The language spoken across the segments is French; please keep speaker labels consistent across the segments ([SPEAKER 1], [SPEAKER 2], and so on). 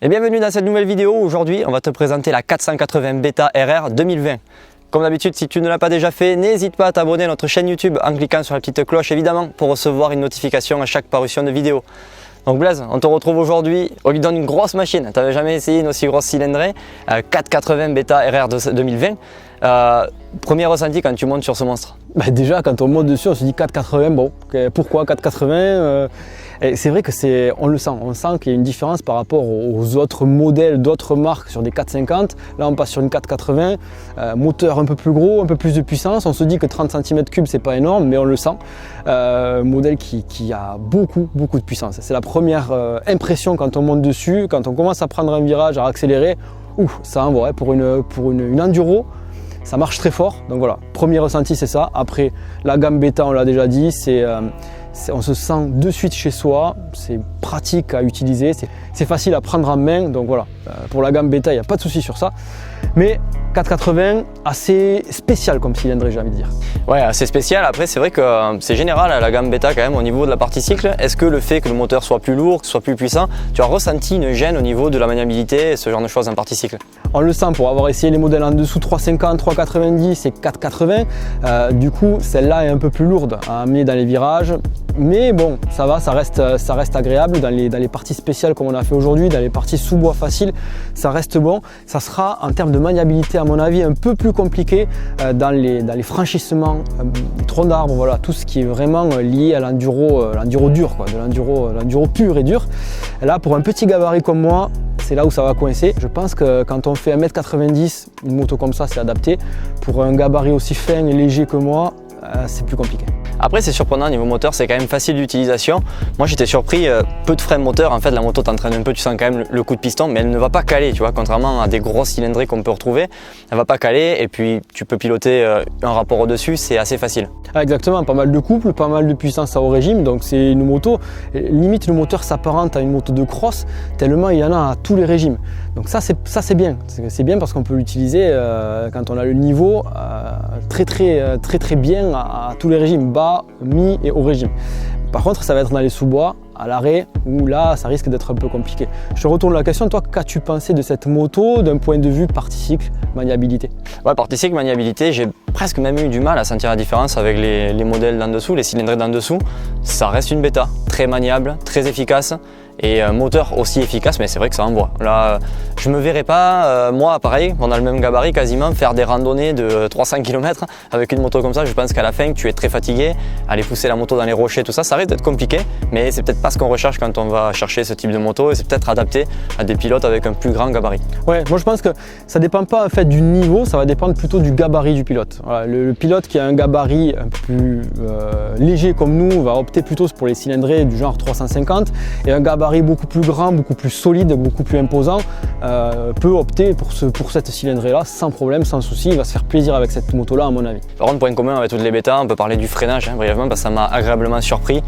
[SPEAKER 1] Et bienvenue dans cette nouvelle vidéo. Aujourd'hui, on va te présenter la 480 Beta RR 2020. Comme d'habitude, si tu ne l'as pas déjà fait, n'hésite pas à t'abonner à notre chaîne YouTube en cliquant sur la petite cloche évidemment pour recevoir une notification à chaque parution de vidéo. Donc Blaise, on te retrouve aujourd'hui au guidon d'une grosse machine. Tu n'avais jamais essayé une aussi grosse cylindrée, 480 Beta RR 2020. Premier ressenti quand tu montes sur ce monstre?
[SPEAKER 2] Déjà quand on monte dessus on se dit 480, bon pourquoi 480 c'est vrai que on le sent, qu'il y a une différence par rapport aux autres modèles d'autres marques sur des 450. Là on passe sur une 480, moteur un peu plus gros, un peu plus de puissance. On se dit que 30 cm3 c'est pas énorme, mais on le sent. Modèle qui a beaucoup de puissance. C'est la première impression quand on monte dessus, quand on commence à prendre un virage, à accélérer, ça envoie pour une enduro. Ça marche très fort, donc voilà, premier ressenti c'est ça. Après la gamme Beta, on l'a déjà dit, on se sent de suite chez soi, c'est pratique à utiliser, c'est facile à prendre en main, donc voilà, pour la gamme Beta il n'y a pas de souci sur ça. Mais 480, assez spécial comme cylindrée, j'ai envie de dire.
[SPEAKER 1] Ouais, assez spécial. Après, c'est vrai que c'est général la gamme Beta quand même au niveau de la partie cycle. Est-ce que le fait que le moteur soit plus lourd, que soit plus puissant, tu as ressenti une gêne au niveau de la maniabilité et ce genre de choses en partie cycle?
[SPEAKER 2] On le sent pour avoir essayé les modèles en dessous 350, 390 et 480. Du coup, celle-là est un peu plus lourde à amener dans les virages. Mais bon, ça va, ça reste agréable dans les parties spéciales comme on a fait aujourd'hui, dans les parties sous-bois faciles, ça reste bon. Ça sera en termes de maniabilité à mon avis un peu plus compliqué dans les franchissements, troncs d'arbres, voilà, tout ce qui est vraiment lié à l'enduro dur, quoi, de l'enduro pur et dur. Là, pour un petit gabarit comme moi, c'est là où ça va coincer. Je pense que quand on fait 1m90, une moto comme ça, c'est adapté. Pour un gabarit aussi fin et léger que moi, c'est plus compliqué.
[SPEAKER 1] Après c'est surprenant niveau moteur, c'est quand même facile d'utilisation. Moi j'étais surpris, peu de frein moteur, en fait la moto t'entraîne un peu, tu sens quand même le coup de piston, mais elle ne va pas caler, tu vois, contrairement à des grosses cylindrées qu'on peut retrouver, elle va pas caler et puis tu peux piloter un rapport au-dessus, c'est assez facile.
[SPEAKER 2] Exactement, pas mal de couple, pas mal de puissance à haut régime, donc c'est une moto, limite le moteur s'apparente à une moto de cross, tellement il y en a à tous les régimes. Donc ça c'est bien, c'est bien parce qu'on peut l'utiliser quand on a le niveau très bien à tous les régimes, bas, mi et haut régime. Par contre ça va être dans les sous-bois, à l'arrêt, où là ça risque d'être un peu compliqué. Je te retourne la question, toi qu'as-tu pensé de cette moto d'un point de vue partie cycle, maniabilité? Ouais, partie cycle, maniabilité, j'ai presque même eu du mal à sentir la différence avec les modèles d'en dessous, les cylindrées d'en dessous. Ça reste une Beta, très maniable, très efficace. Et un moteur aussi efficace, mais c'est vrai que ça envoie. Là, je me verrais pas, moi pareil, on a le même gabarit quasiment, faire des randonnées de 300 km avec une moto comme ça. Je pense qu'à la fin, tu es très fatigué, aller pousser la moto dans les rochers, tout ça, ça risque d'être compliqué, mais c'est peut-être pas ce qu'on recherche quand on va chercher ce type de moto et c'est peut-être adapté à des pilotes avec un plus grand gabarit. Ouais, moi je pense que ça dépend pas en fait du niveau, ça va dépendre plutôt du gabarit du pilote. Voilà, le pilote qui a un gabarit un peu plus léger comme nous va opter plutôt pour les cylindrées du genre 350 et un gabarit beaucoup plus grand, beaucoup plus solide, beaucoup plus imposant, peut opter pour cette cylindrée là sans problème, sans souci. Il va se faire plaisir avec cette moto là à mon avis.
[SPEAKER 1] Par contre, point commun avec toutes les Beta, on peut parler du freinage brièvement parce que ça m'a agréablement surpris.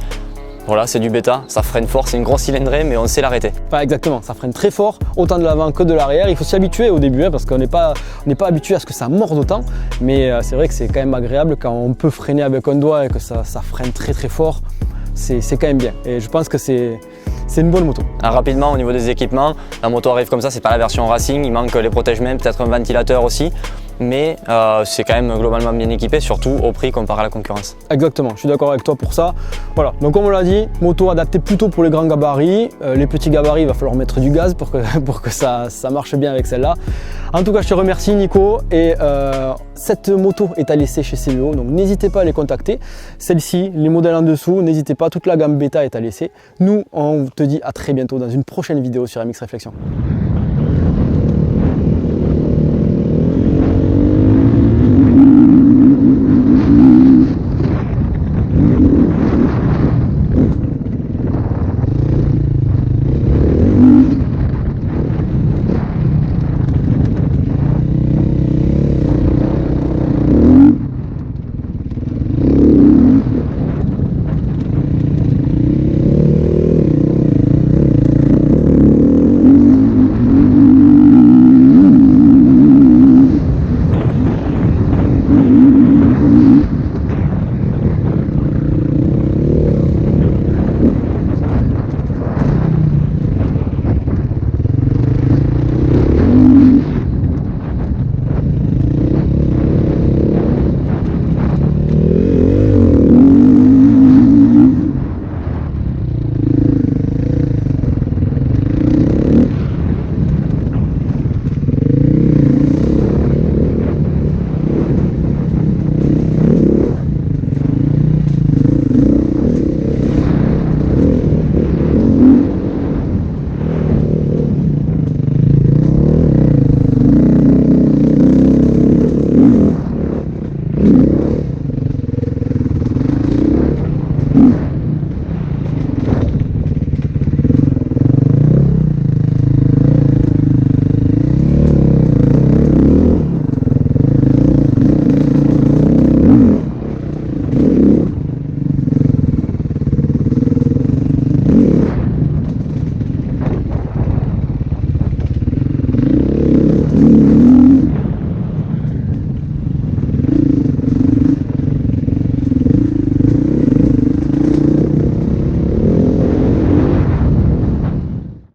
[SPEAKER 1] Voilà, c'est du Beta, ça freine fort, c'est une grosse cylindrée mais on sait l'arrêter.
[SPEAKER 2] Exactement, ça freine très fort, autant de l'avant que de l'arrière. Il faut s'y habituer au début parce qu'on n'est pas habitué à ce que ça morde autant, mais c'est vrai que c'est quand même agréable quand on peut freiner avec un doigt et que ça freine très fort. C'est quand même bien et je pense que c'est une bonne moto.
[SPEAKER 1] Rapidement au niveau des équipements, la moto arrive comme ça, c'est pas la version racing, il manque les protège-mains, peut-être un ventilateur aussi, mais c'est quand même globalement bien équipé, surtout au prix comparé à la concurrence.
[SPEAKER 2] Exactement, je suis d'accord avec toi pour ça. Voilà, donc comme on l'a dit, moto adaptée plutôt pour les grands gabarits. Les petits gabarits, il va falloir mettre du gaz pour que ça marche bien avec celle-là. En tout cas, je te remercie Nico et cette moto est à laisser chez CVO, donc n'hésitez pas à les contacter. Celle-ci, les modèles en dessous, n'hésitez pas, toute la gamme Beta est à laisser. Nous, on te dit à très bientôt dans une prochaine vidéo sur MX Réflexion.